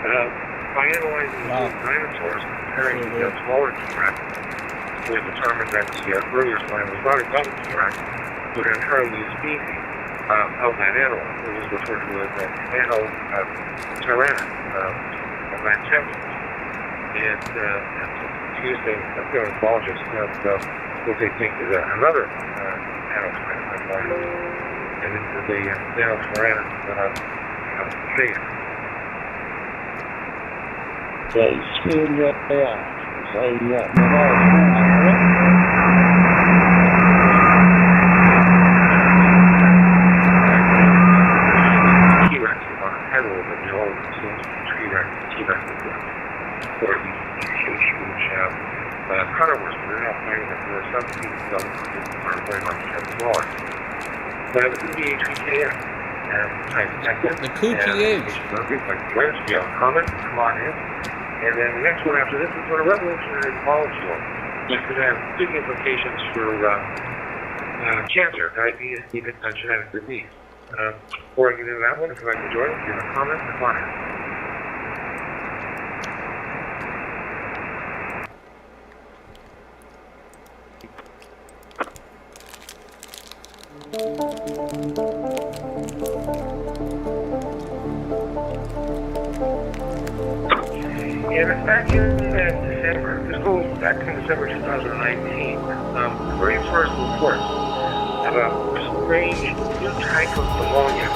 By analyzing the dinosaurs, comparing the smaller T-Rex, we determined that the earlier slime was not a young T-Rex, but an entirely new species of that animal. It was referred to as a nano-tyrannic of that champion. And using paleontologists what they think is another nano-tyrannic one, and it's the nano-tyrannic phase. Sveglia T-Rex is on its head a little bit, you know, T-Rex or these huge carnivores, but they're not finding that there are some species of them that are very much smaller. But the BHPKF The QPH. like Wednesday, comment, come on in. And then the next one after this is sort of revolutionary molecule. It could have big implications for cancer, diabetes, even genetic disease. Before I get into that one, if you'd like to join us, give a comment, come on in. And back in December, this goes back in December 2019, the very first reports of a strange new type of pneumonia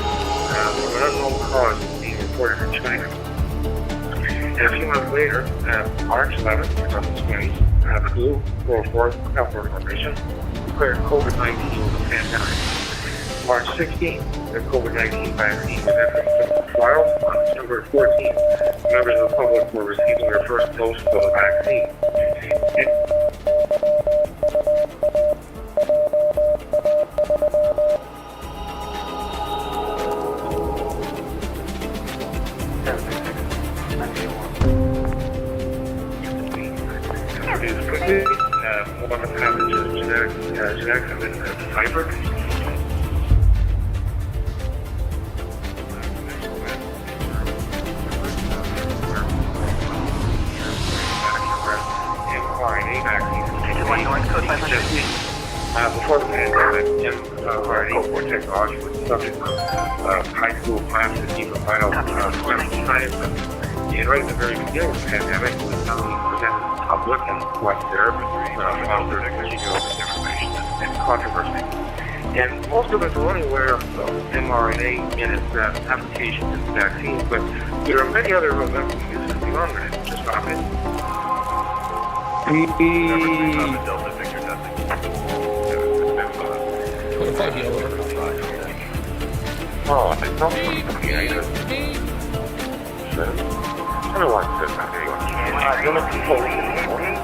from an unknown cause being reported in China. And a few months later, March 11th, 2020, the WHO, World Health Organization, declared COVID-19 was a pandemic. March 16th, the COVID-19 vaccine was entering clinical trials. On December 14th, members of the public were receiving their first dose of the vaccine. One of the pathogens, genetics of this hybrid. mRNA vaccines. Before the pandemic, mRNA technology was the subject of high school classes, even final science. And right at the very beginning of the pandemic, it was being presented to the public and what therapists found there to information and controversy. And most of us are only aware of mRNA and its applications in vaccines, but there are many other uses beyond that. Just stop it. Oh, I don't I don't want to say that anyway. You want to control this morning?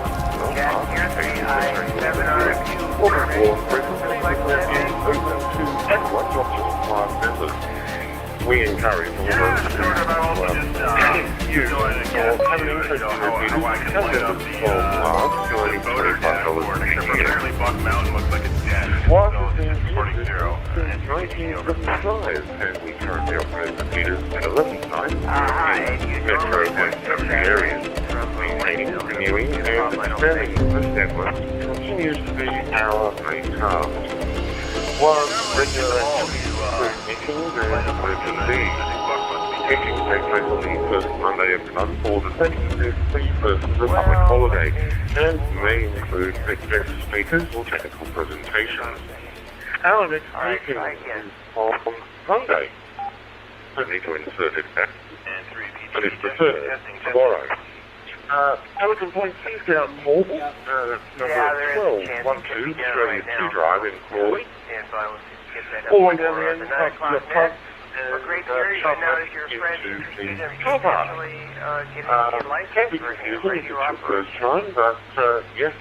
We encourage all those who use or have an interest in repeating joining $25 Washington since 1975, and we currently operate the theaters at 11 sites in metro and suburban areas. Maintaining, renewing, and expanding this network continues to be our main task. One regular meetings and emergencies. Meetings take place on the first Monday of the month, or the second is the first Republic holiday, and may include guest speakers or technical presentations. Our next meeting is on Monday. I need to insert it back. And it's the third, tomorrow. Our complaint please get out mobile, number 12, 12, Australia 2 Drive in Crawley. All the way down the end of the pub. Can't be confusing if it's your first time, but yes,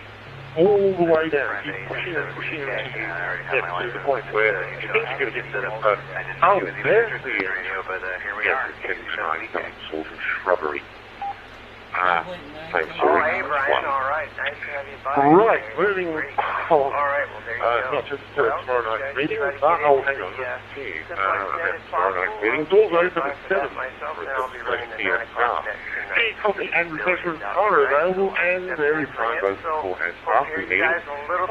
all the way down. Keep pushing and pushing until you get to the point where you think you're going to get to it, but oh, there's the area. Yes, it can be nice, some sort of shrubbery. Thanks, Oh, hey, Brian, all right. Nice to Right, moving on. Not just tomorrow night's meeting, but oh, hang on, tomorrow night's meeting is all open at 7 with the PM staff. Tea, coffee and refreshments are available and there is time both before and after the meeting for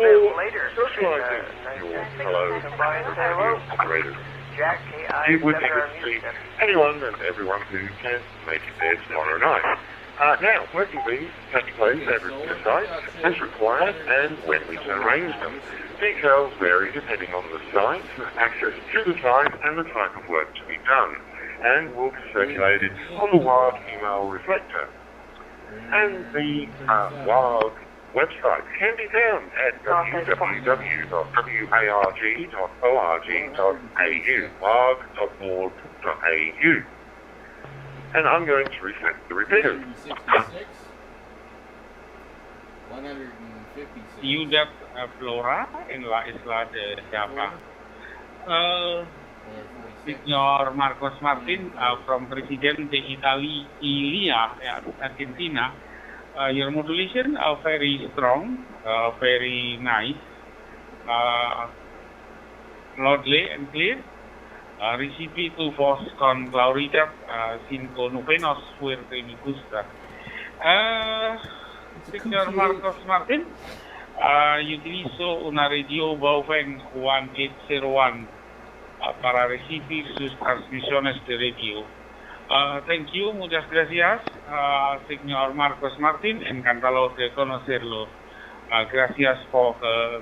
socialising your fellow operators. It would be good to see anyone and everyone who can make it there tomorrow night. Now, working bees take place at the site as required and when we can arrange them. Details vary depending on the site, access to the site and the type of work to be done, and will be circulated on the WARG email reflector. And the WARG website can be found at www.warg.org.au, warg.org.au. And I'm going to reset the repeater. 156. Ciudad Flora en la isla de Java. Signor Marcos Martin from President de Italia, Argentina. Your modulation very strong, very nice, loudly and clear. Recipe tu voz con claridad sin conocenos fuerte me gusta. Señor Marcos Martin, utilizo una radio Bowen 1801 para recibir sus transmisiones de radio. Thank you, muchas gracias, señor Marcos Martin, encantado de conocerlo. Gracias por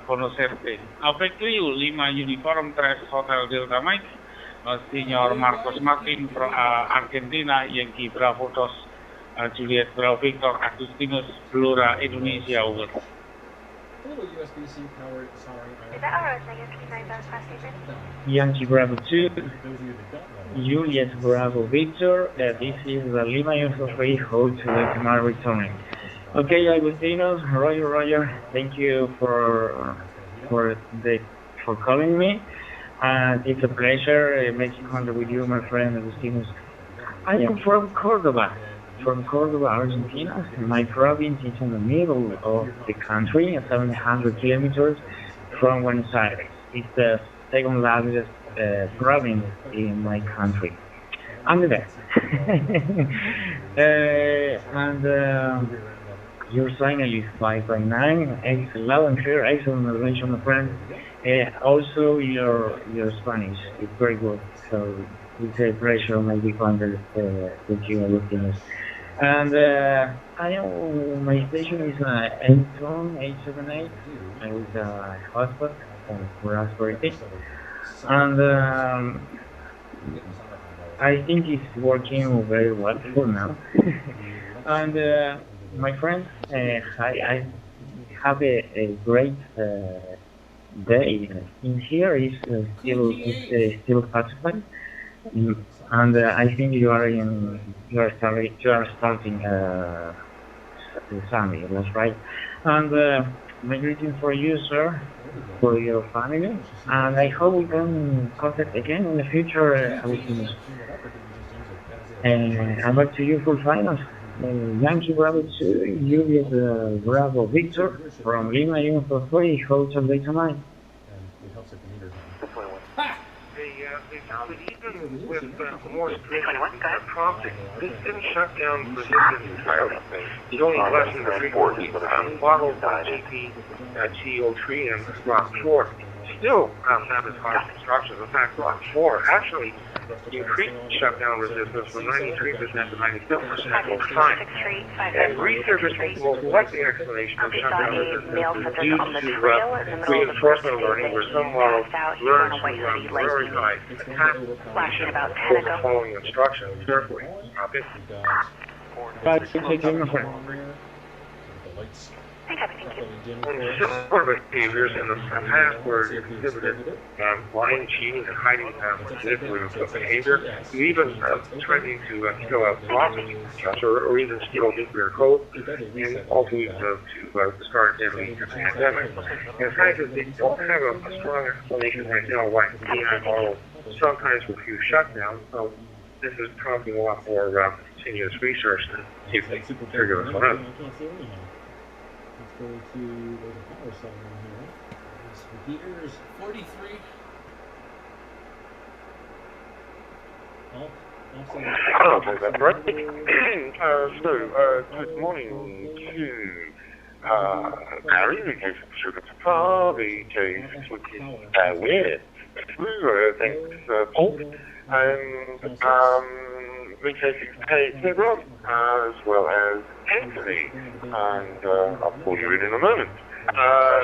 conocerte. Avec you, Lima Uniform 3 Hotel Delta Mike. Señor Marcos Martin from Argentina, Yankee Bravo 2, Juliet Bravo Victor, Agustinus Flora, Indonesia, over. Is that alright? Yankee Bravo 2, Juliet Bravo Victor, this is the Lima Uniform 3 Hotel Delta returning. Okay, Agustinos, Roger, thank you for calling me. It's a pleasure making contact with you, my friend Agustinus. I am from Cordoba, Argentina. My province is in the middle of the country, 700 kilometers from Buenos Aires. It's the second largest province in my country. I'm the best. Your signal is 5.9, excellent, loud and clear, excellent relation, my friend. Also, your Spanish is very good, so it's a pleasure maybe contact with you, Agustinus. And my station is 878 with a hotspot for Raspberry Pi. And I think it's working very well for now. And my friend, I have a great day in here. Is still satisfied, and I think you are starting Sunday. That's right. And my greeting for you, sir, for your family, and I hope we can contact again in the future. And back to you for finals. Yankee Bravo 2, Juliet Bravo Victor from Lima Uniform 3, Hotel Delta Mike. Even with more stringent prompting, this didn't shut down resistance entirely. It's only lessened the frequency modeled by GP-TO3 and Block 4. Still satisfies instructions. In fact, Block 4 actually increased shutdown resistance from 93% to 94% over time. And researchers will select the explanation of shutdown resistance due to reinforcement learning, where some models learn to prioritize the following instructions carefully. Similar behaviors in the past were exhibited lying, cheating, and hiding manipulative behavior, even threatening to kill out philosophy, or even steal nuclear code, and ultimately to start a pandemic. And scientists don't have a strong explanation right now why the AI model sometimes refuse shutdown, so this is prompting a lot more continuous research to see if they can figure this one out. Let's go to there's a power settlement here. This repeaters 43. Okay, that's right. Good morning to Barry, the case of Sugar Papa, the case which is with thanks Paul, and the case is Rob, as well as Anthony, and I'll pull you in a moment.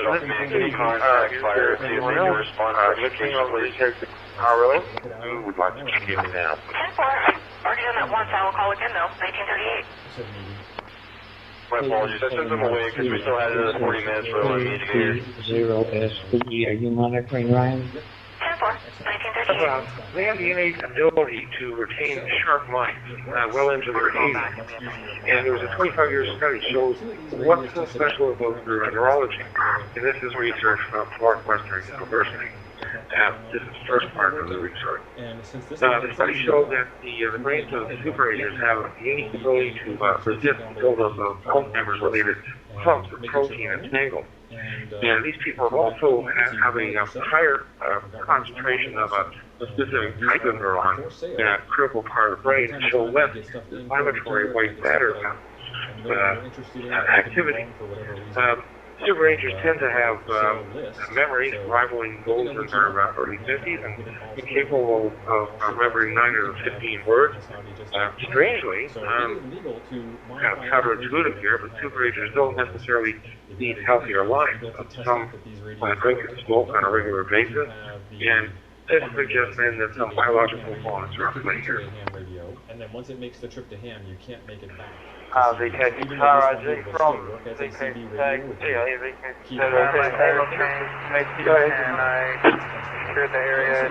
Let's see, is there anyone else listening on the case of RLS who would like to check in now? 10-4. Already done that once. I will call again, though. 1938. My apologies. I sent them away because we still had another 40 minutes for our meeting here. 0SPE, are you monitoring, Ryan? 10-4. 1938. They have the innate ability to retain sharp minds well into their 80s. And there was a 25-year study shows what's so special about their neurology. And this is research from Northwestern University. This is the first part of the research. The study showed that the brains of superagers have a unique ability to resist the buildup of Alzheimer's-related clumps of protein and tangle. And these people also have a higher concentration of a specific type of neuron in a critical part of the brain and show less inflammatory white matter activity. Superagers tend to have memories rivaling those in their early 50s and be capable of remembering 9 or 15 words. Strangely, kind of counterintuitive here, but superagers don't necessarily lead healthier lives. Some drink and smoke on a regular basis, and this suggests then that some biological flaws are at play here. And then once it makes the trip to ham, you can't make it back. VK RIG from VK tag, and I cleared the area.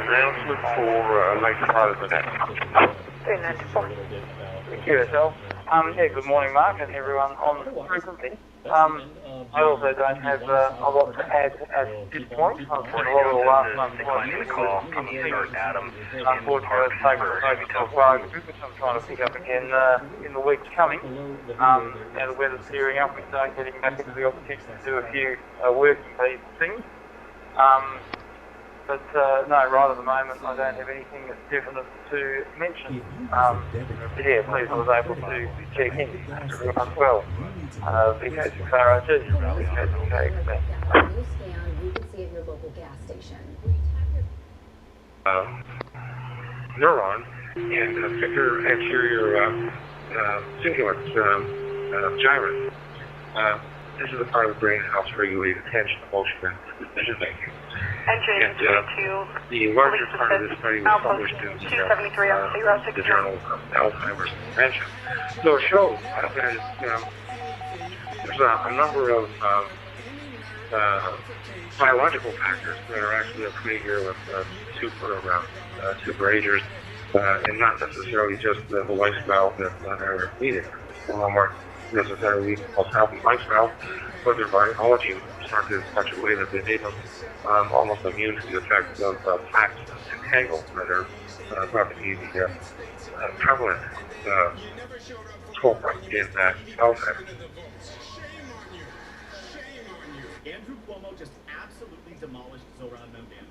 Announcement for night part of the day. 294. QSL. Yeah, good morning, Mark, and everyone on the frequency. I also don't have a lot to add at this point. I've been a lot of the last month's call. Unfortunately, I've taken so far, which I'm trying to pick up again in the weeks coming. And the weather's clearing up, we start getting back into the opportunity to do a few working things. But no, right at the moment, I don't have anything that's definite to mention. But yeah, please, I was able to check in. Everyone's well. VK RIG, VK XB. You can see at your local gas station. Neuron and thicker anterior cingulate gyrus. This is the part of the brain that helps regulate attention, emotion, and decision making. And the larger part of this study was published in the Journal of Alzheimer's Dementia. So it shows that there's a number of biological factors that are actually at play here with superagers, and not necessarily just the lifestyle that they're leading. Some are necessarily a healthy lifestyle, but their biology started in such a way that they made them almost immune to the effects of plaques and tangles that are thought to be the prevalent culprit in Alzheimer's. Andrew Cuomo just absolutely demolished Zoran Membian.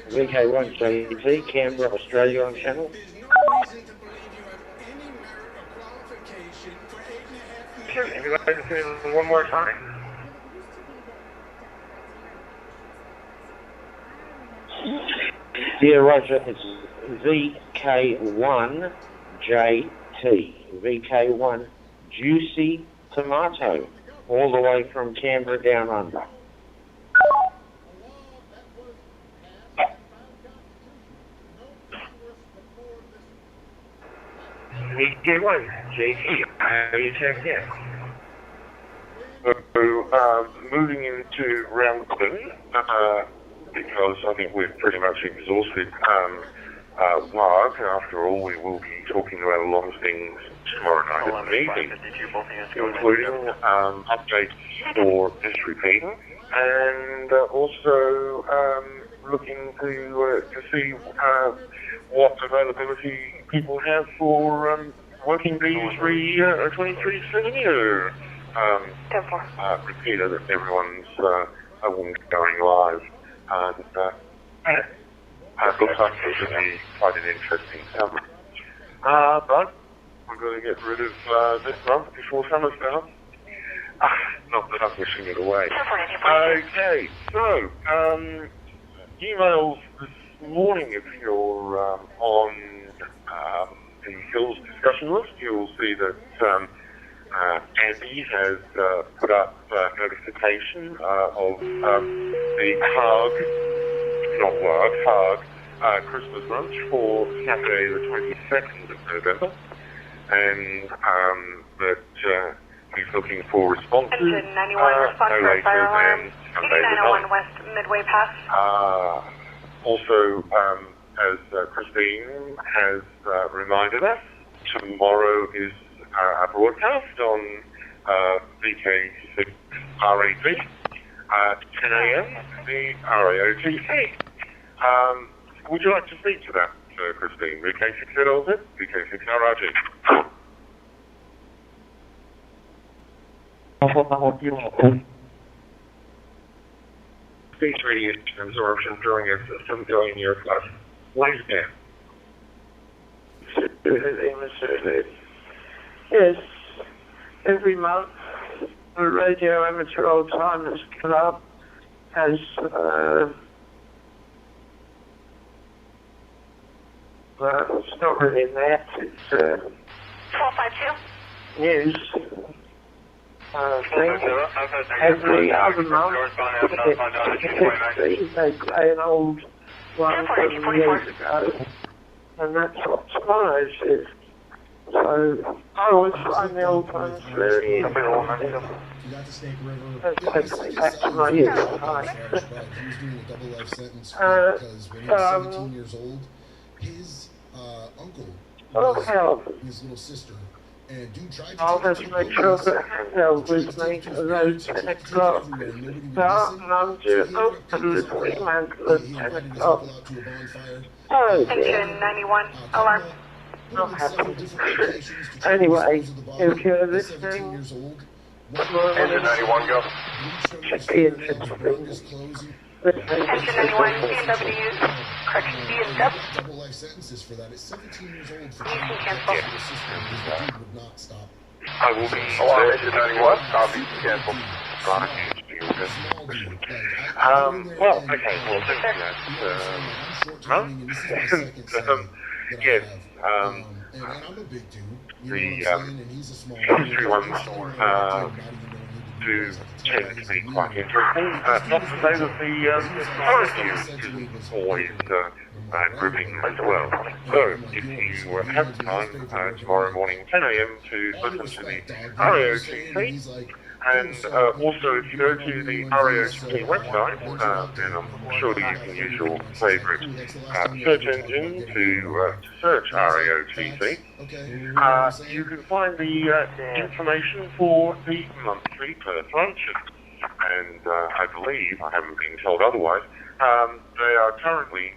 VK1 JT, Canberra, Australia on channel. Sure, everybody can say it one more time. Yeah, Roger, it's VK1JT. VK1 Juicy Tomato, all the way from Canberra down under. VK1 JT, how you checked in? So, moving into round 2, because I think we've pretty much exhausted Mark. After all, we will be talking about a lot of things tomorrow night at the meeting, including updates for History Payton, and also looking to see what availability people have for working B23 Senior repeater that everyone's going live. And it looks like it's going to be quite an interesting summer. But I'm going to get rid of this month before summer starts. Not that I'm wishing it away. Okay, so emails this morning, if you're on the Hills discussion list, you'll see that Andy has put up notification of the HARG Christmas lunch for Saturday the 22nd of November, and that he's looking for responses Engine 91 respond no for a later fire alarm. than Sunday the 901 9th. West Midway Pass. Also, as Christine has reminded us, tomorrow is a broadcast on VK6 RAP at 10 a.m. the RAOTC. Would you like to speak to that, Christine? VK6 LZ, VK6 RRG. Space radiation absorption during a system going near flash. Lifespan. Yes, every month the radio amateur old timers club has it's not really that, it's 1252. news thing. Every other month they play an old one from years ago, and that's what CHINO says. So I always find the old times very interesting. That takes me back to my youth. He was doing a double life sentence because when he was 17 years old, his uncle was his little sister, and dude tried to I'll just make sure that Hannah with me for those 10 o'clock. Start and I'm due open this weekend at 10 o'clock. Oh dear. Engine 91 alarm. Not happy. Anyway, if you're listening, Engine 91, go. check the engine things. Engine 91 BMW, correction, BMW. double life sentences for that. It's 17 years old for Cancel. the system because the dude would not stop. I will be on Engine 91. Copy. Cancel. Well, okay, well, thank you, yes, and I'm a big dude. You the know what I'm saying? And he's a small history ones do tend to be quite interesting. Not to say that the current news isn't always gripping as well. So, if you have time tomorrow morning, 10 a.m. to listen to the RAOTC, and also if you go to the RAOTC website, then I'm sure that you can use your favourite search engine to search RAOTC. You can find the information for the monthly Perth lunches, and I believe, I haven't been told otherwise, they are currently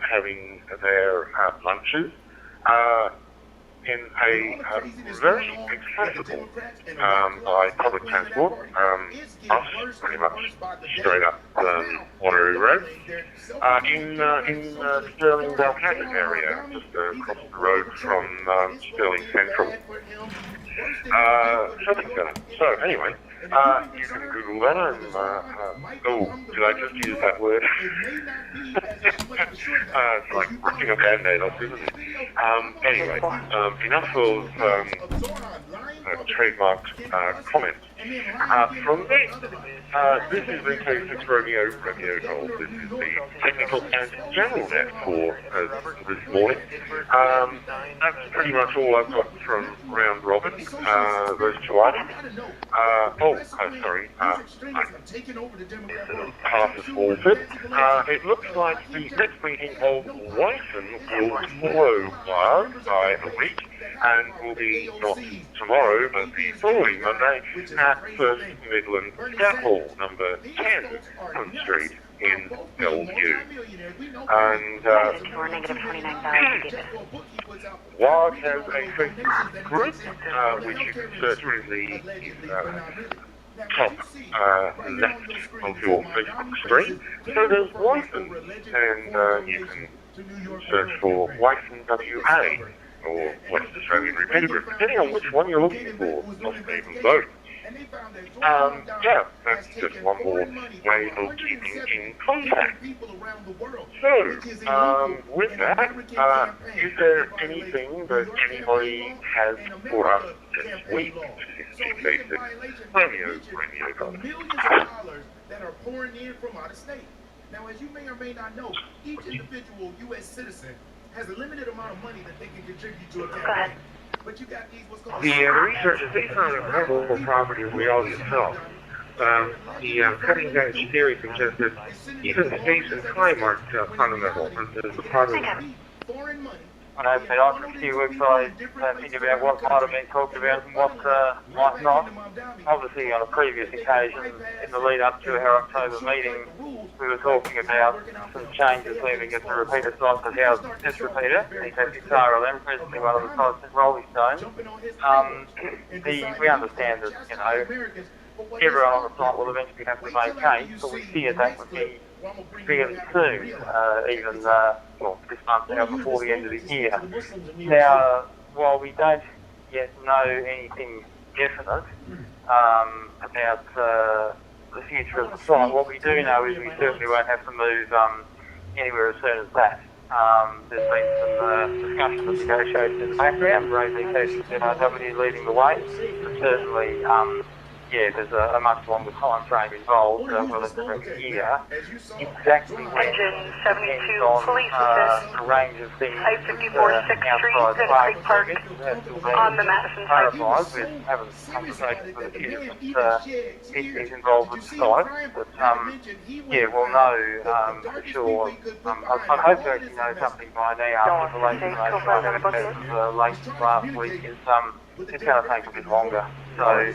having their lunches in a very accessible by public transport, us pretty much straight up Wanneroo Road, in Stirling Balcatta area, just across the road from Stirling Central shopping centre. So anyway, you can Google that and, oh, did I just use that word? It's like ripping a band-aid off, isn't it? Anyway, enough of trademarked comments. From me, this is VK6 Romeo Golf. This is the technical and general net for this morning. That's pretty much all I've got from round robin, those two items. Sorry, half a small bit. It looks like the next meeting of Wyson will follow by a week, and will be not tomorrow, but the following Monday at First Midland Scout Hall, number 10 Hunt Street, in Bellevue. And We're negative 29,000. WAG has a Facebook group, which you can search in the top left of your Facebook screen. So there's Wyson, and you can search for Wyson WA, or West Australian Repeater Group, depending on which one you're looking for, possibly even both. Yeah, that's just one more way of keeping in contact. So, with that, is there anything that anybody has for us this week? In case it's Romeo Gun. Millions of dollars that are pouring in from out of state. Now, as you may or may not know, each individual U.S. citizen has a limited amount of money that they can contribute to a campaign. But you got these what's called the research is based on a level of property we all yourself. The cutting-edge theory suggests that even space and time aren't fundamental, and there's a part of foreign money. And I've been on for a few weeks, I think about what might have been talked about and what might not. Obviously, on a previous occasion, in the lead up to our October meeting, we were talking about some changes moving at the repeater site to house this repeater, the RLM, presently one of the sites in Rolling Stone. We understand that, you know, everyone on the site will eventually have to vacate, but we fear that would be fairly soon, even well, this month now before the end of the year. Now, while we don't yet know anything definite about the future of the site, what we do know is we certainly won't have to move anywhere as soon as that. There's been some discussion and negotiation in the background, raising cases NRW leading the way, but certainly yeah, there's a much longer time frame involved, well as a year. Exactly when Engine 72, on police a range of things I-54 6th Street, Creek Park, on the Madison side. clarified. We're having conversations with a few different entities involved with the site, but yeah, we'll know for sure. I'd hope to actually know something by now, but the latest information I have had late last week is it's going to take a bit longer. So, yeah,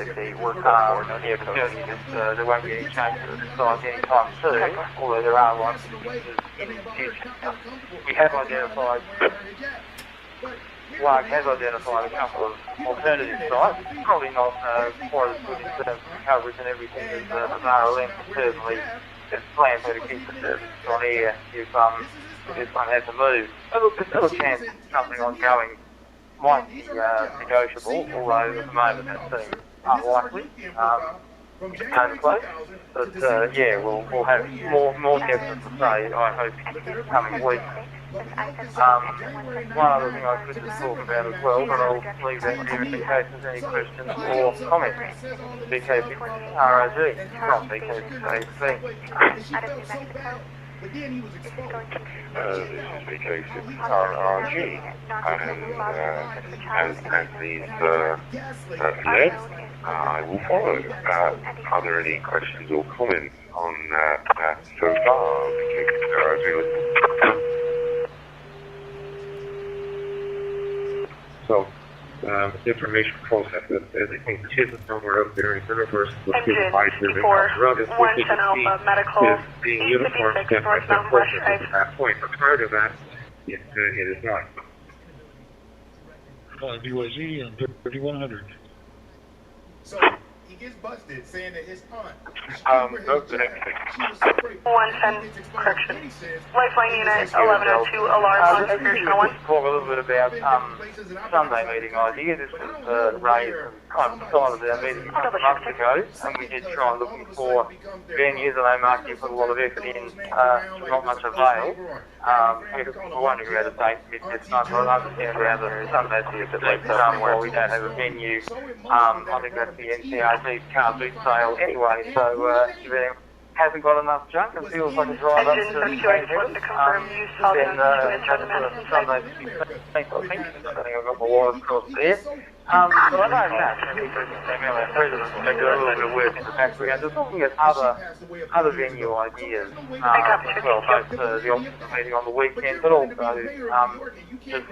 but certainly there won't be any changes at the site anytime soon, although there are likely to be in the future. We have identified, WAG has identified a couple of alternative sites, probably not quite as good in terms of coverage and everything as RLM, but certainly there's plans to keep the service on air if this one has to move. But look, there's still a chance something ongoing might be negotiable, although at the moment that seems unlikely to come close. But yeah, we'll have more definite to say, I hope, in the coming weeks. One other thing I could just talk about as well, but I'll leave that here in case there's any questions or comments. BKP ROG, not BKP AFC. This is because it's RRG, and as these led, I will follow. Are there any questions or comments on that so far? So, information process, there's a contingent number of various universe with devices and One Alpha Medical, being uniform step by step process at that point. But prior to that, it is not. BYZ and 3100. So he gets busted saying that his aunt. Note the next thing. 110, correction. Lifeline unit 1102, alarm on Suppression 1. Talk a little bit about Sunday meeting idea. This was raised and kind of decided our meeting a couple of months ago, and we did try looking for venues, and I Mark you put a lot of effort in, not much avail. We're wondering about a date mid this month. I understand around the Sunday here, but while we don't have a venue, I think that's the NCRG's car boot sale anyway, so if anyone hasn't got enough junk and feels like a drive up to the then that's Sunday the 16th, I think. I think I've got my wires crossed there. But I know that the president will do a little bit of work in the background. Just looking at other venue ideas, well, both the optional meeting on the weekend, but also just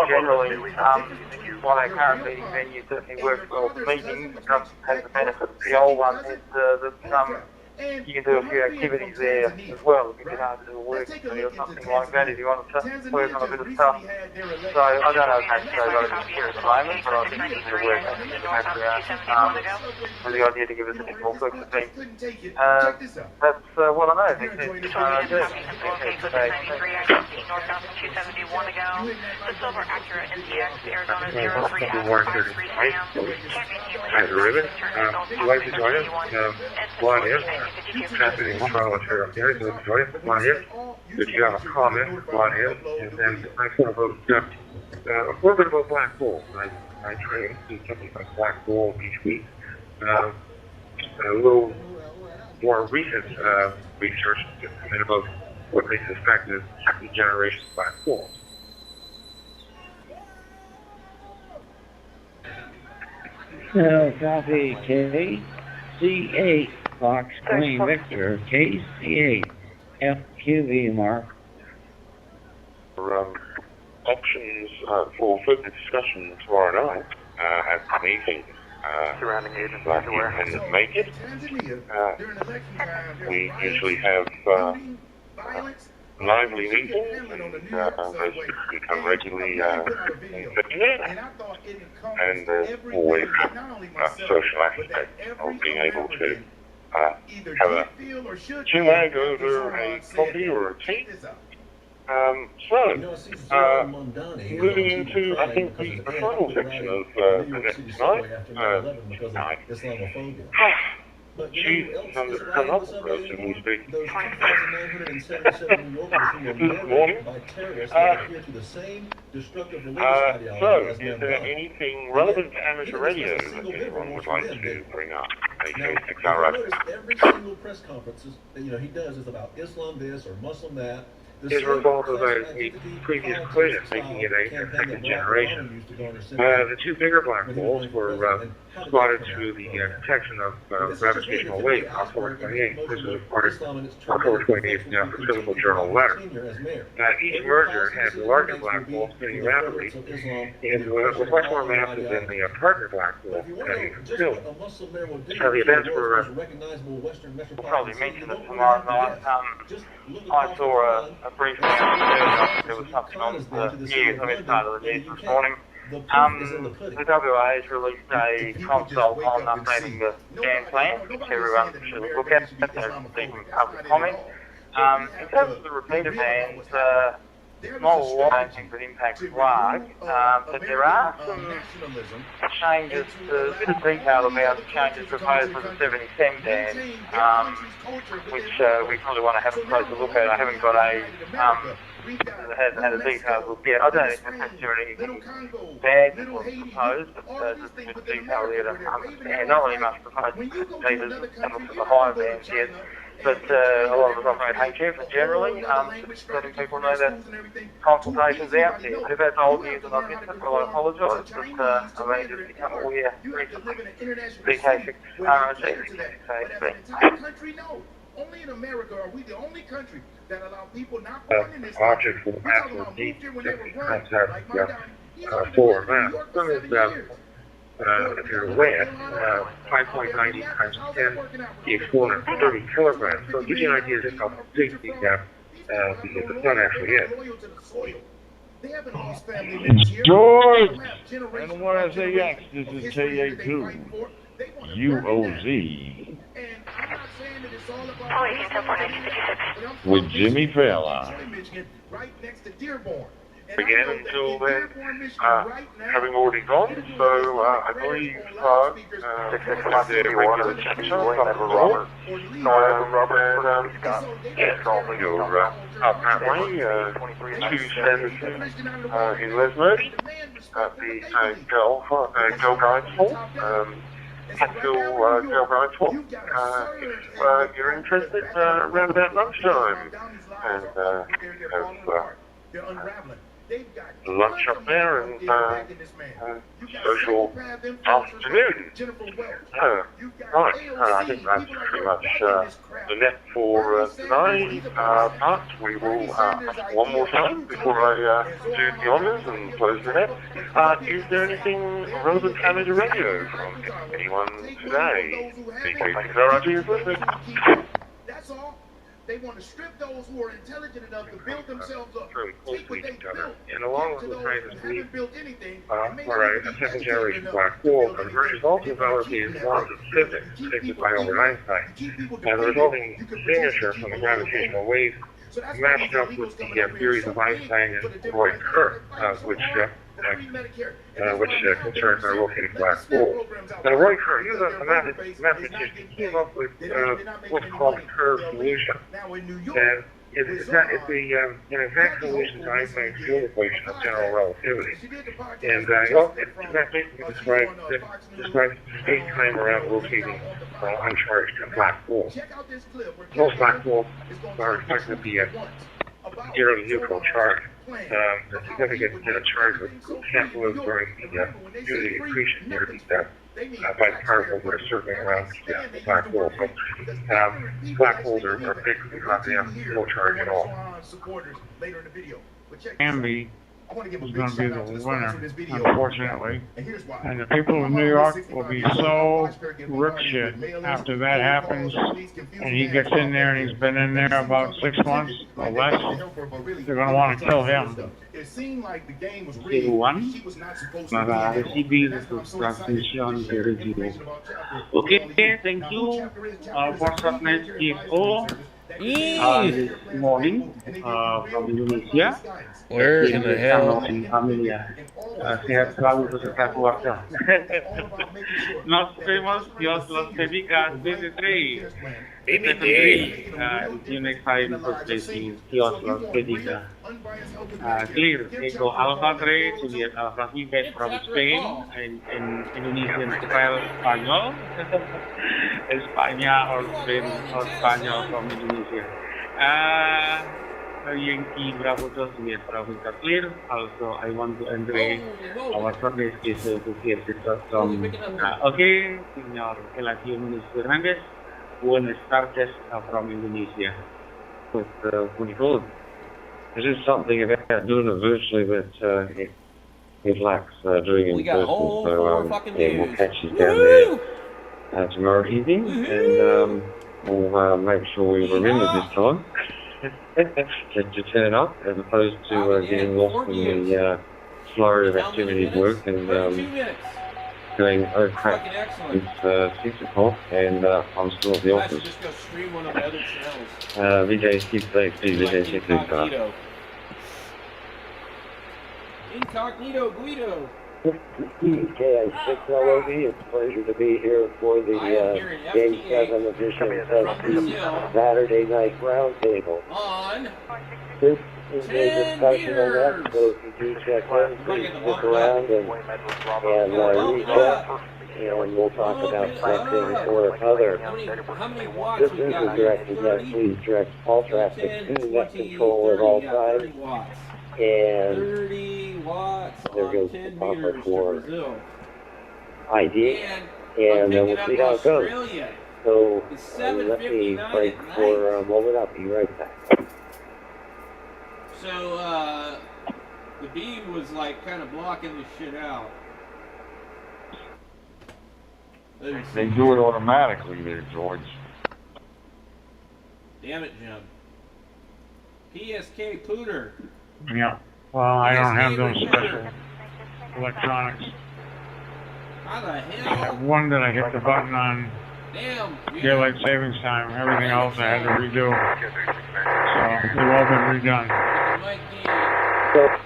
generally, while our current meeting venue certainly works well for meetings, it doesn't have the benefit of the old one. you can do a few activities there as well if you can do a work or something like that if you want to work on a bit of stuff. So I don't know if that's got a computer at the moment, but I think it's going to work in the background with the idea to give us a bit more flexibility. That's what I know. As a ribbon, like to join us, one here, traffic control up here, so join us, one here. If you have a comment, one here, and then I sort of a little bit of a black hole. I train to something like black hole each week. A little more recent research about what they suspect is second generation black holes. Copy K, C8, Fox, Queen, Victor, KC8, FQV, Mark. Options for further discussion tomorrow night at the meeting. Surrounding agents Like you can make it. We usually have lively meetings, as become regularly and there's always a social aspect of being able to have a chillax over a coffee or a tea. Moving into, I think, the final section of the next night. She's under the up, relatively speaking. This morning. So, is there anything relevant to amateur radio that anyone would like to bring up? Every single press conference, he does is about Islam this or Muslim that. Is a result of the previous claim making it a second generation. The two bigger black holes were spotted through the detection of gravitational waves on October 28th. This is reported October 28th in the Physical Journal letter. Each merger had the larger black hole spinning rapidly and was much more massive than the partner black hole heading consumed. So the events were We'll probably mention it tomorrow night. I saw a brief announcement. There was something on the news. I missed part of the news this morning. The WA has released a consult on updating the ban plan, which everyone should look at. There's some public comment. In terms of the repeater bans, not a lot I don't think that impacts large, but there are some changes, a bit of detail about changes proposed for the 70-10 ban, which we probably want to have a closer look at. I haven't got had a detailed look yet. I don't think there's necessarily anything bad that was proposed, but just a detail there to understand. Not really much proposed changes for the higher bands yet. But a lot of us operate HF and generally, letting people know that consultation's out there. But if that's old news and I've missed it, well, I apologise. But I mean, just become aware recently. BK6 ROC, country, no. Only in America are we the only country that allow people not born in this country. Objects will have to be for that. If you're aware, 5.90 times 10 is 430 kilograms. So it gives you an idea of just how big these are, because it's not actually it. George! And when I say X, this is KA2. UOZ. With Jimmy Fallon. Again, until then, having already gone, so I believe Robert, you're up that way, to Sanderson in Lesmond, at the Girl Guides Hall, Catskill Girl Guides Hall, if you're interested, around about lunchtime, and lunch up there and social afternoon. Right, I think that's pretty much the net for tonight. But we will one more time before I do the honours and close the net. Is there anything relevant to Canada Radio from anyone today? BK Clarity is listening. That's all. They want to strip those who are intelligent enough to build themselves up. Take what they built. And along with the who haven't built anything, alright, a second generation black hole converges all developing laws of physics predicted by Albert Einstein, and the resulting signature from the gravitational wave matched up with the theories of Einstein and Roy Kerr, which concerns our locating black hole. Now, Roy Kerr, he was a mathematician. He came up with what's called the Kerr solution. And it's an exact solution to Einstein's field equation of general relativity. And that basically describes space-time around rotating uncharged black holes. Most black holes are expected to be at zero to neutral charge. The significant charge can't move during the accretion period by particles that are circling around the black hole. So black holes are basically not going to have no charge at all. Can be. Is going to be the winner, unfortunately. And the people of New York will be so ripshit after that happens, and he gets in there and he's been in there about 6 months or less. They're going to want to kill him. One, para recibir sus transmisiones de radio. Okay, thank you for subnet info this morning from Indonesia. Where in the hell? Sehat selalu beserta keluarga. Nos vemos, Dios los bendiga, BB3. See you next time for placing Dios los bendiga. Clear, Echo Alpha 3 to be transmitted from Spain in Indonesian style Spanyol. España or Spain or Spanyol from Indonesia. Yankee Bravo 2 Bravo clear. Also, I want to enjoy our service is to hear this from okay, Senor Eladio Muniz Fernandez, who started from Indonesia. But pretty cool. This is something about doing it virtually, but it lacks doing it in person. So we'll catch you down there tomorrow evening, and we'll make sure we remember this time. to turn up as opposed to getting lost in the flurry of activities work and going, oh crap, it's 6 o'clock and I'm still at the office. Just go stream one of the other channels. VJ 683, VJ 683. Incognito Guido. KI6 LOV, it's a pleasure to be here for the Game 7 edition of the Saturday Night Roundtable. This is a discussion on that, so if you do check in, please stick around and recheck, and we'll talk about something or other. This is a directed net, please direct all traffic to net control at all times. And 30 watts there goes the proper for ID, and we'll see how it goes. So let me break for a moment. I'll be right back. So the beam was like kind of blocking the shit out. They do it automatically there, George. Damn it, Jim. PSK Pooter. Yeah. Well, I don't have those special electronics. How the I hell? have one that I hit the button on daylight savings time. Everything else I had to redo. So they've all been redone.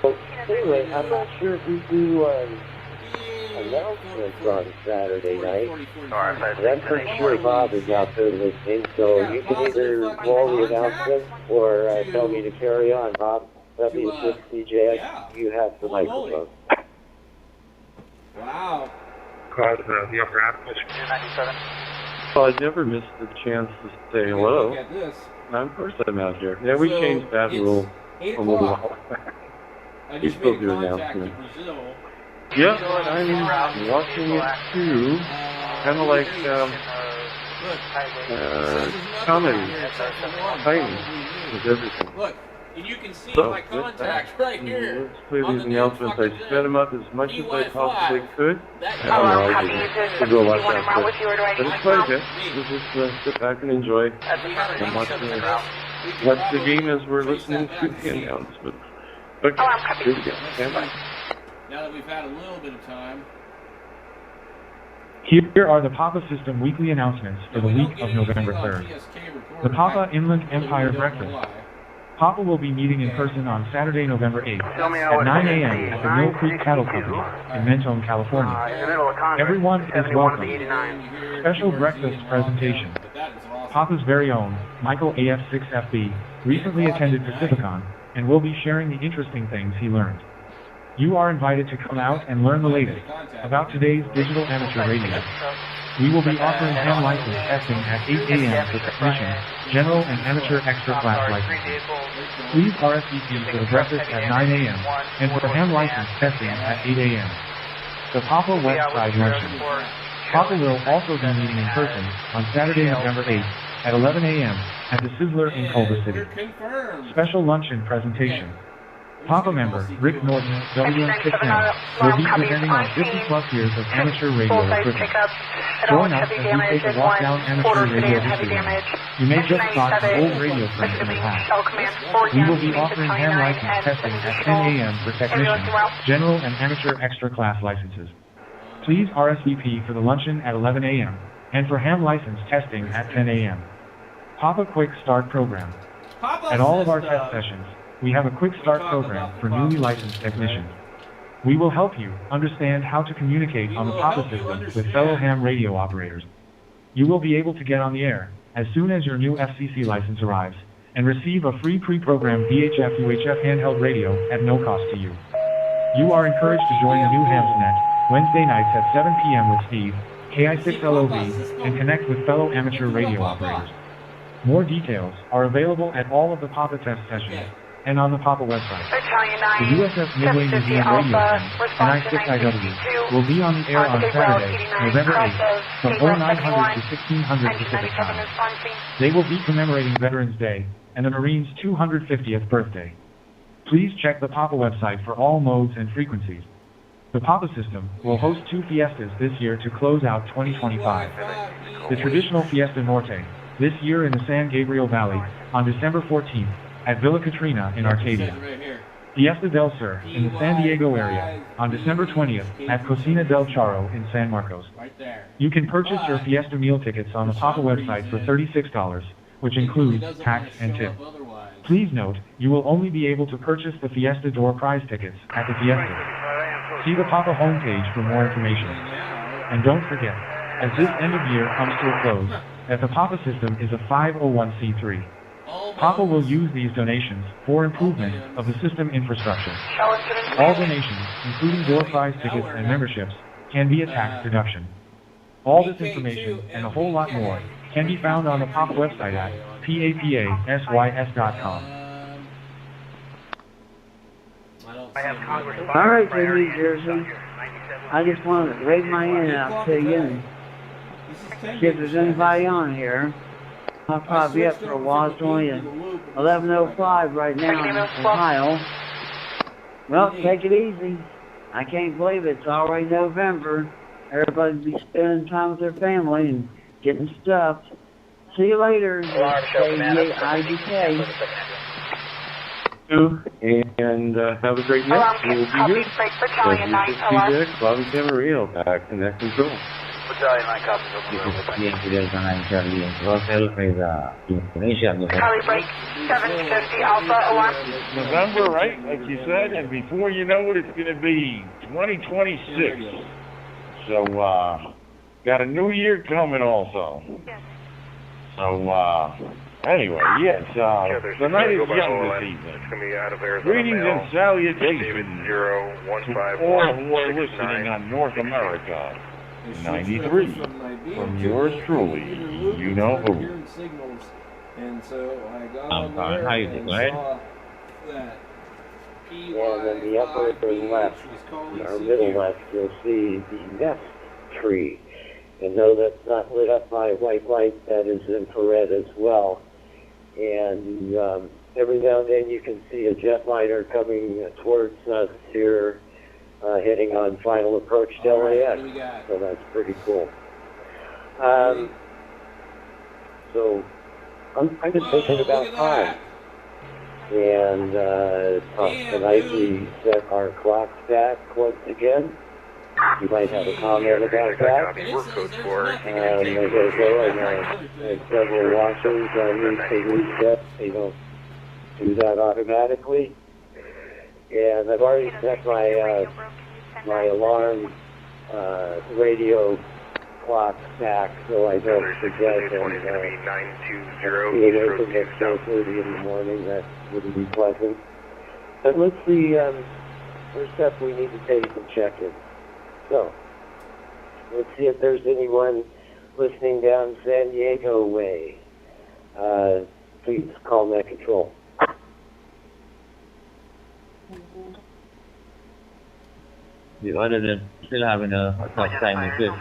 So anyway, I'm not sure if we do announcements on Saturday night. But I'm pretty sure Bob is out there listening, so you can either roll the announcement or tell me to carry on, Bob. That means just DJ, you have the microphone. Wow. Cause the upper atmosphere. Well, I never missed the chance to say hello. Look at this. Of course I'm out here. Yeah, we changed that rule a little while back. I You just spoke made a your contact to announcement. Brazil. Yeah, I'm watching it too. Kind of like comedy, fighting with everything. Look, and you can see So, my contact right here. Let's play on these the damn announcements. I fucking sped thing. them up as much as I possibly could. That I don't know, Copy, I is could go a lot you want to route with faster. you or do I But need it's to fun, count? okay? Just sit back and enjoy and watch the game as we're listening to the announcements. Okay, here we go. Stand by. Now that we've had a little bit of time. Here are the Papa System weekly announcements for the week of November 3rd. The Papa Inland Empire Breakfast. Papa will be meeting in person on Saturday, November 8th at 9 a.m. at the Mill Creek Cattle Company in Mentone, California. Everyone is welcome. Special breakfast presentation. Papa's very own, Michael AF6FB, recently attended Pacificon and will be sharing the interesting things he learned. You are invited to come out and learn the latest about today's digital amateur radio. We will be offering ham license testing at 8 a.m. for technician, general, and amateur extra class licenses. Please RSVP for the breakfast at 9 a.m. and for ham license testing at 8 a.m. The Papa West Side Luncheon. Papa will also be meeting in person on Saturday, November 8th at 11 a.m. at the Sizzler in Culver City. Special luncheon presentation. Papa member Rick Norton, WM69, will be presenting on 50-plus years of amateur radio equipment. Join us as we take a walk down amateur radio history. You may just spot an old radio friend in the past. We will be offering ham license testing at 10 a.m. for technician, general, and amateur extra class licenses. Please RSVP for the luncheon at 11 a.m. and for ham license testing at 10 a.m. Papa Quick Start Program. At all of our test sessions, we have a quick start program for newly licensed technicians. We will help you understand how to communicate on the Papa system with fellow ham radio operators. You will be able to get on the air as soon as your new FCC license arrives and receive a free pre-programmed VHF UHF handheld radio at no cost to you. You are encouraged to join the new Hamsnet Wednesday nights at 7 p.m. with Steve, KI6LOV, and connect with fellow amateur radio operators. More details are available at all of the Papa test sessions and on the Papa website. The USS Midway Museum Radio and I6IW will be on the air on Saturday, November 8th, from 0900 to 1600 Pacific Time. They will be commemorating Veterans Day and the Marines' 250th birthday. Please check the Papa website for all modes and frequencies. The Papa system will host 2 fiestas this year to close out 2025. The traditional Fiesta Norte, this year in the San Gabriel Valley, on December 14th, at Villa Katrina in Arcadia. Fiesta del Sur in the San Diego area on December 20th at Cocina del Charo in San Marcos. You can purchase your Fiesta meal tickets on the Papa website for $36, which includes tax and tip. Please note, you will only be able to purchase the Fiesta door prize tickets at the Fiesta. See the Papa homepage for more information. And don't forget, as this end of year comes to a close, that the Papa system is a 501c3. Papa will use these donations for improvement of the system infrastructure. All donations, including door prize tickets and memberships, can be a tax deduction. All this information and a whole lot more can be found on the Papa website at papasys.com. All right, New Jersey. I just want to raise my hand out to you and see if there's anybody on here. I'll probably be up for a while. It's only 11:05 right now in Ohio. Well, take it easy. I can't believe it's already November. Everybody be spending time with their family and getting stuffed. See you later. IDK. And have a great night. We'll be here. Bobby Camarillo back in that control. Charlie break, 750 Alpha alarm. November, right? Like you said, and before you know it, it's going to be 2026. So, got a new year coming also. So, anyway, yes, the night is young this evening. Greetings and salutations to all who are listening on North America 93 from yours truly, you know who. And so I got I'm fine. How you doing, right? that And in the upper left, or middle left, you'll see the nest tree. And though that's not lit up by white light, that is infrared as well. And every now and then you can see a jetliner coming towards us here, heading on final approach to LAX. So that's pretty cool. So I'm just thinking about time. And tonight we set our clocks back once again. You might have a comment about that. And as I go, I have several washers I need to reset. They don't do that automatically. And I've already set my alarm radio clock back so I don't forget. And being open at 4:30 in the morning, that wouldn't be pleasant. But let's see, first up we need to take some check-in. So, let's see if there's anyone listening down San Diego way. Please call Net Control. The other than still having a tough time with this.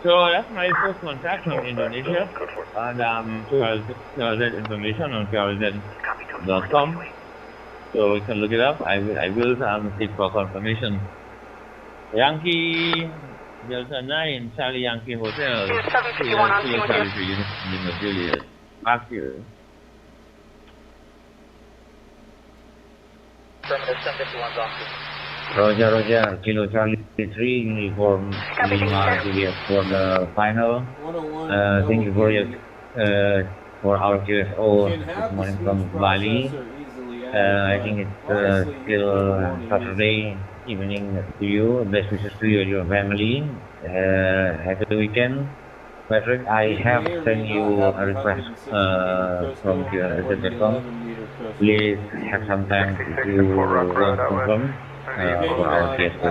So that's my first contact from Indonesia. And that information on carolzen.com. So you can look it up. I will seek for confirmation. Yankee Delta 9, Charlie Yankee Hotel, Juliet, back here. Roger, Kilo Charlie 3, uniform Lima Juliet for the final. Thank you for your for our QSO this morning from Bali. I think it's still Saturday evening to you. Best wishes to you and your family. Happy weekend. Patrick, I have sent you a request from QSO.com. Please have some time if you want to confirm for our QSO.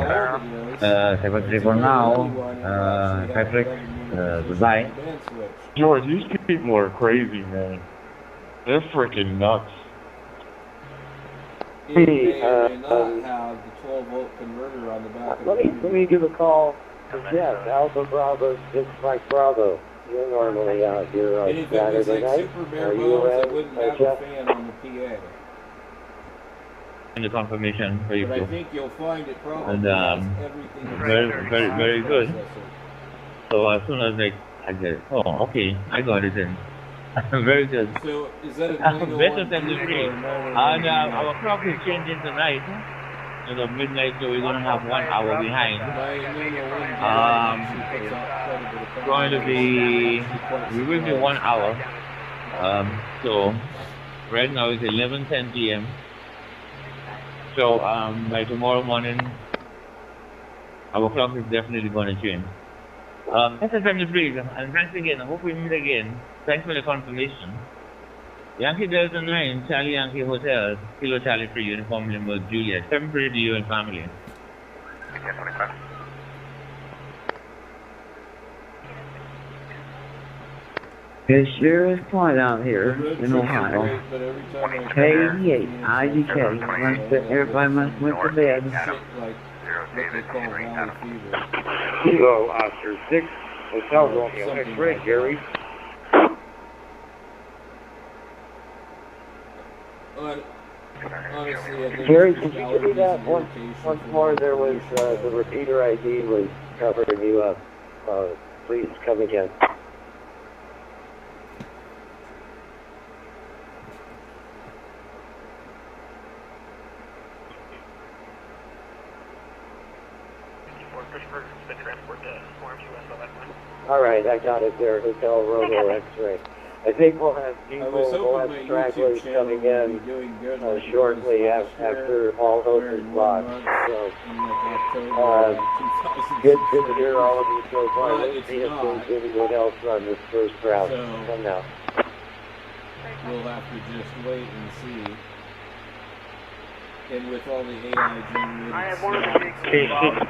Secretary for now. Patrick, goodbye. George, these people are crazy, man. They're freaking nuts. Hey, have the 12-volt converter on the back. Let me give a call to Jeff, Alpha Bravo 6 Mike Bravo. You're normally out here on Saturday night. Are you around, Jeff? Fan on the PA. And the confirmation for you. But I think you'll find it probably and everything very good. So as soon as I get it, oh okay, I got it in. Very good. So is that a better than the free. And our clock is changing tonight. You know, midnight, so we're going to have 1 hour behind. Going to be, we will be 1 hour. So right now it's 11:10 p.m. So by tomorrow morning, our clock is definitely going to change. That's the time to breathe. And thanks again. I hope we meet again. Thanks for the confirmation. Yankee Delta 9, Charlie Yankee Hotel, Kilo Charlie for uniform Limo Juliet. Temporary to you and family. It sure is quiet out here in Ohio. K88, IDK. Everybody must went to bed. Kilo Oscar 6, Hotel Romeo X-Ray, Gary. Gary, could you give me that once more? There was the repeater ID was covering you up. Please come again. All right, I got it there. Hotel Robo X-Ray. I think we'll have stragglers coming in shortly after all hosts are blocked. So, good to hear all of you so far. Let's see if there's anyone else on this first round. Come now. We'll have to just wait and see. And with all the AI generated, I have one of the big what's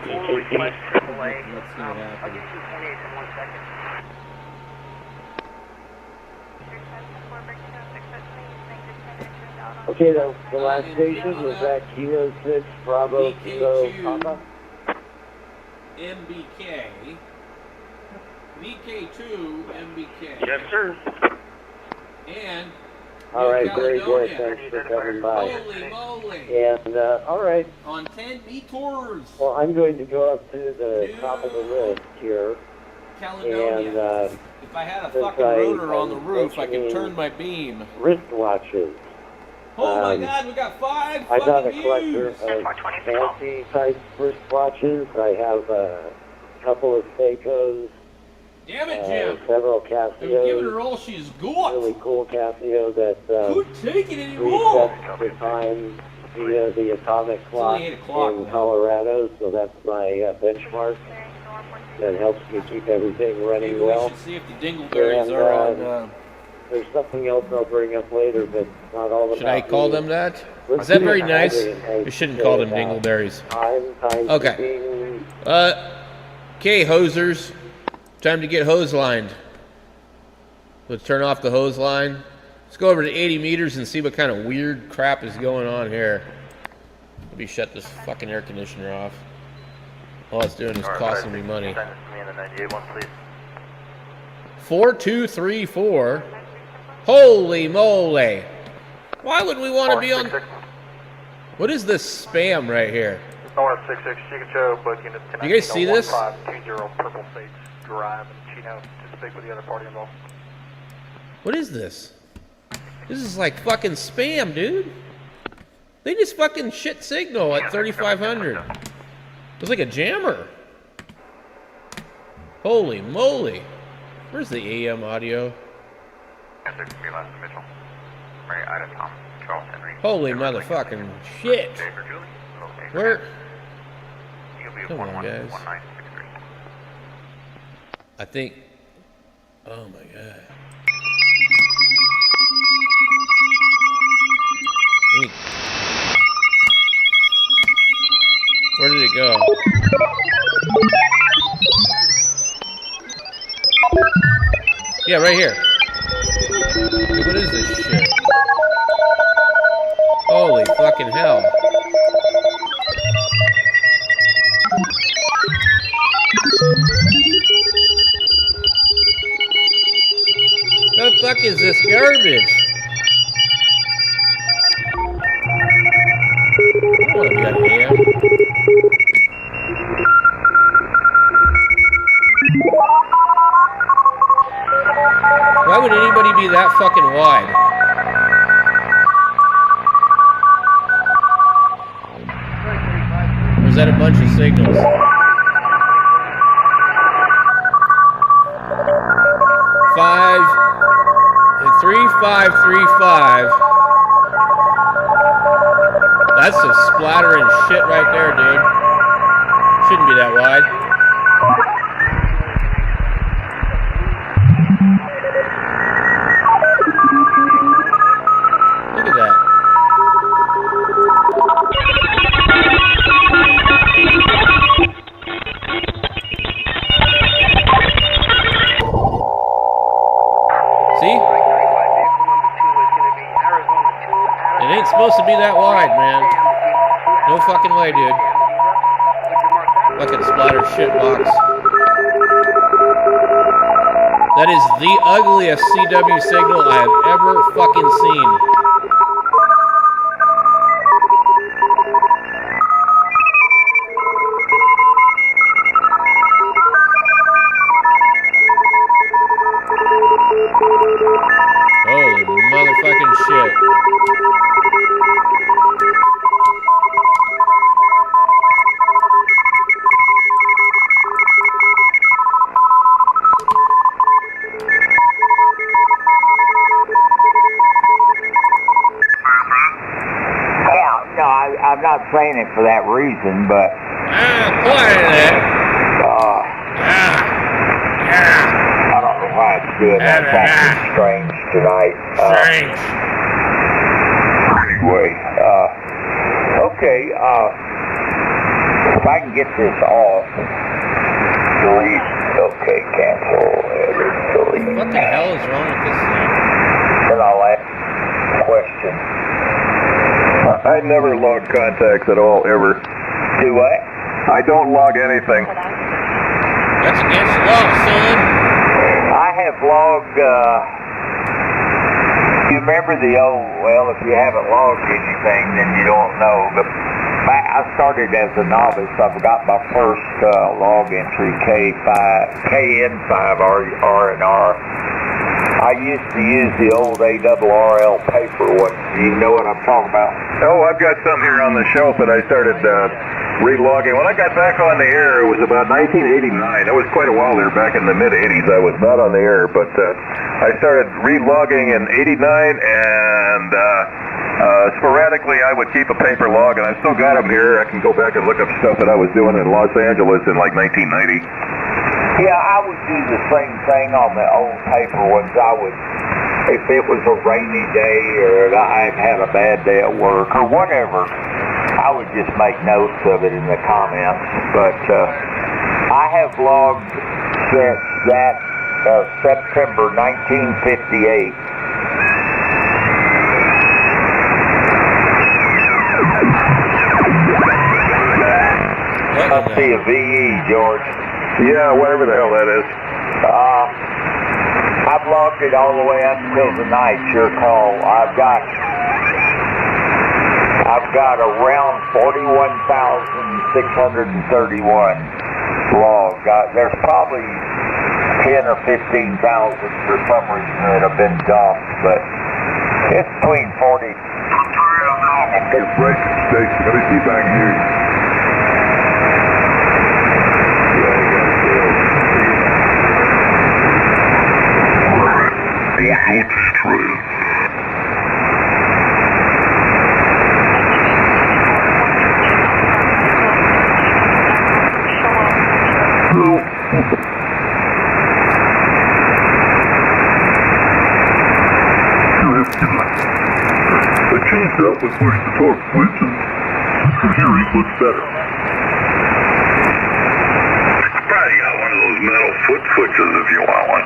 going to happen? I'll get you 28 in 1 second. Okay, the last station was at Kilo 6, Bravo, Kilo, Papa. MBK. VK2 MBK. Yes, sir. And All right, very good. Thanks for coming by. holy moly. And, all right. On 10 meters. Well, I'm going to go up to the top of the list here. Caledonia. And, if I had a fucking rotor on the roof, I could turn my beam. Wristwatches. Oh my God, we got 5 I'm not a fucking collector views. of fancy type wristwatches. I have a couple of Seikos. Damn it, Jim. Several I'm giving her Casios. all she's got. Really cool Casio that Couldn't take it anymore. resets the time via the atomic clock 8 o'clock in now. Colorado. So that's my benchmark. That helps me keep everything running Maybe we well. should see if the dingleberries And, are on. there's something else I'll bring up later, but not all about Should I call me. them that? Let's Is that do very it. nice? I You shouldn't call them say dingleberries. time Okay. Okay, hosers. Time to get hose lined. Let's turn off the hose line. Let's go over to 80 meters and see what kind of weird crap is going on here. Let me shut this fucking air conditioner off. All it's doing is costing me money. Send this to me in the 98 one, please. 4234. Holy moly. Why would we want to be on... What is this spam right here? North 66, Chicago, booking at You guys see this? 1520 Purple Sage Drive in Chino to speak with the other party involved. What is this? This is like fucking spam, dude. They just fucking shit signal at 3500. It's like a jammer. Holy moly. Where's the AM audio? Holy motherfucking shit. Where? Come on, guys. I think... Oh my god. Where did it go? Yeah, right here. Dude, what is this shit? Holy fucking hell. The fuck is this garbage? I don't want to be on AM. Why would anybody be that fucking wide? Or is that a bunch of signals? Five, 3535. That's a splattering shit right there, dude. Shouldn't be that wide. Look at that. See? It ain't supposed to be that wide, man. No fucking way, dude. Fucking splattered shitbox. That is the ugliest CW signal I have ever fucking seen. Holy motherfucking shit. I'm not saying it for that reason, but I'm playing it. I don't know why it's doing that. It's acting strange tonight. Strange. Anyway, okay, if I can get this off, delete, okay, cancel, delete. What the hell is wrong with this thing? Then I'll ask a question. I never log contacts at all, ever. Do what? I don't log anything. That's against the law, son. I have logged, you remember the old, well, if you haven't logged anything, then you don't know. But I started as a novice. I've got my first log entry, KN5R&R. I used to use the old ARRRL paper one. You know what I'm talking about? Oh, I've got some here on the shelf that I started relogging. When I got back on the air, it was about 1989. That was quite a while there, back in the mid-'80s. I was not on the air, but I started relogging in '89, and sporadically I would keep a paper log, and I've still got them here. I can go back and look up stuff that I was doing in Los Angeles in like 1990. Yeah, I would do the same thing on the old paper ones. I would, if it was a rainy day or I'd had a bad day at work or whatever, I would just make notes of it in the comments. But I have logged since that September 1958. Must be a VE, George. Yeah, whatever the hell that is. I've logged it all the way up until the night, your call. I've got around 41,631 logged. There's probably 10 or 15,000 for some reason that have been dumped, but it's between 40. It's right, station. Let me see if I can hear you. Yeah, it's true. The chain belt would push the torque switch, and here he looks better. Probably got one of those metal foot switches if you want one.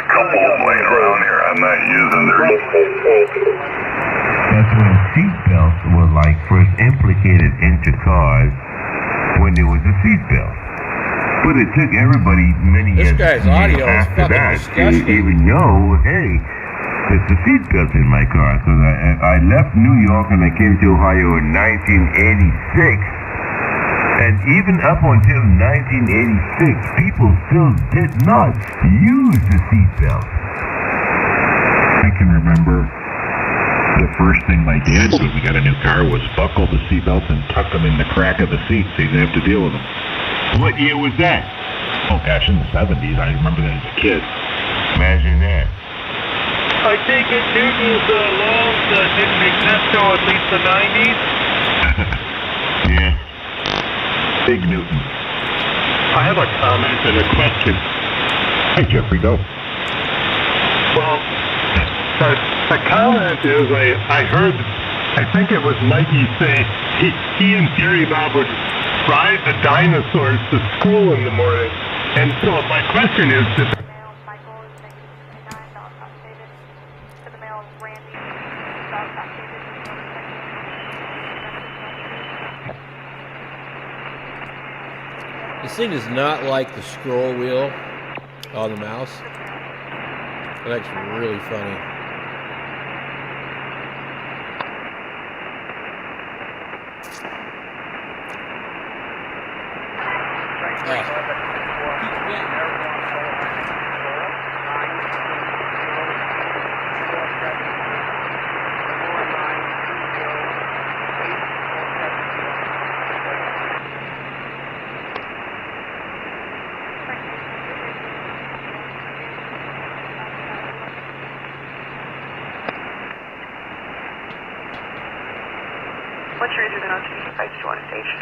Couple of them laying around here. I'm not using their. That's when seatbelts were like first implicated into cars when there was a seatbelt. But it took everybody many years after that to even know, hey, there's a seatbelt in my car. So I left New York and I came to Ohio in 1986. And even up until 1986, people still did not use the seatbelt. I can remember the first thing my dad did when we got a new car was buckle the seatbelts and tuck them in the crack of the seat so you didn't have to deal with them. What year was that? Oh gosh, in the 70s. I remember that as a kid. Imagine that. I take it Newton's laws didn't exist till at least the 90s? Yeah. Big Newton. I have a comment and a question. Hey, Jeffrey, go. Well, the comment is I think it was Mikey say he and Gary Bob would ride the dinosaurs to school in the morning. And so my question is, This thing is not like the scroll wheel on the mouse. That's really funny. What's your user going to if I just want to stage?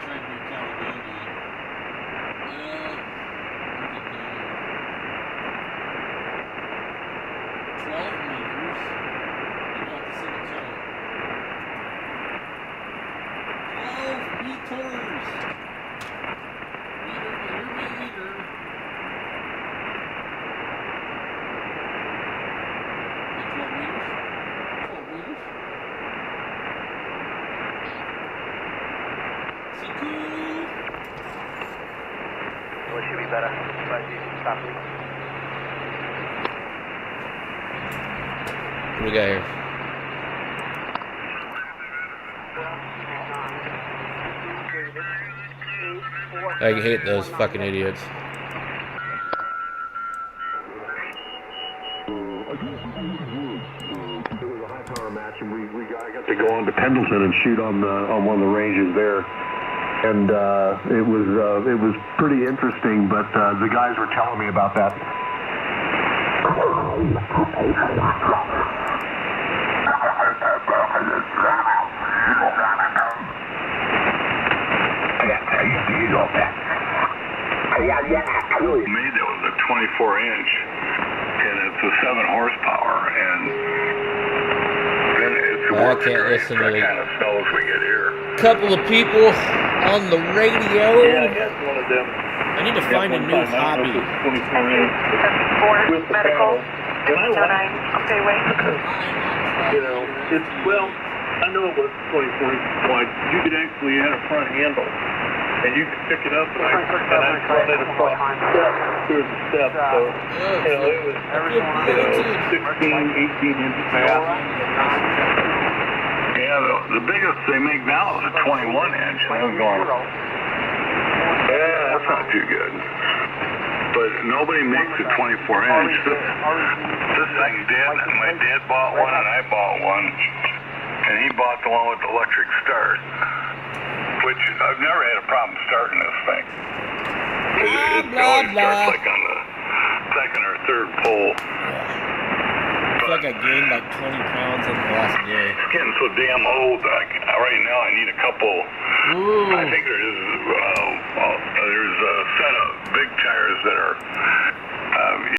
Try What should be better? But you stop it. What do we got here? I hate those fucking idiots. And I got to go on to Pendleton and shoot on one of the ranges there, and it was pretty interesting. But the guys were telling me about that. Made that was a 24-inch, and it's a 7 horsepower, and it's I can't listen to that kind of smells we get here. Couple of people on the radio. Yeah, I got one of them. I need to find a new hobby. 4 medical, 609, okay, wait. You know, it's, well, I know it was 24 inches wide. You could actually had a front handle, and you could pick it up, and I run it across the steps. There's a step, so, you know, it was, 16, 18 inches fast. Yeah, the biggest they make now is a 21-inch. I was going, yeah, that's not too good. But nobody makes a 24-inch. This thing's dead. My dad bought one, and I bought one. And he bought the one with the electric start, which I've never had a problem starting this thing. It always starts like on the second or third pull. I feel like I gained like 20 pounds in the last day. It's getting so damn old. Right now I need a couple. Ooh. I think there's a set of big tires that are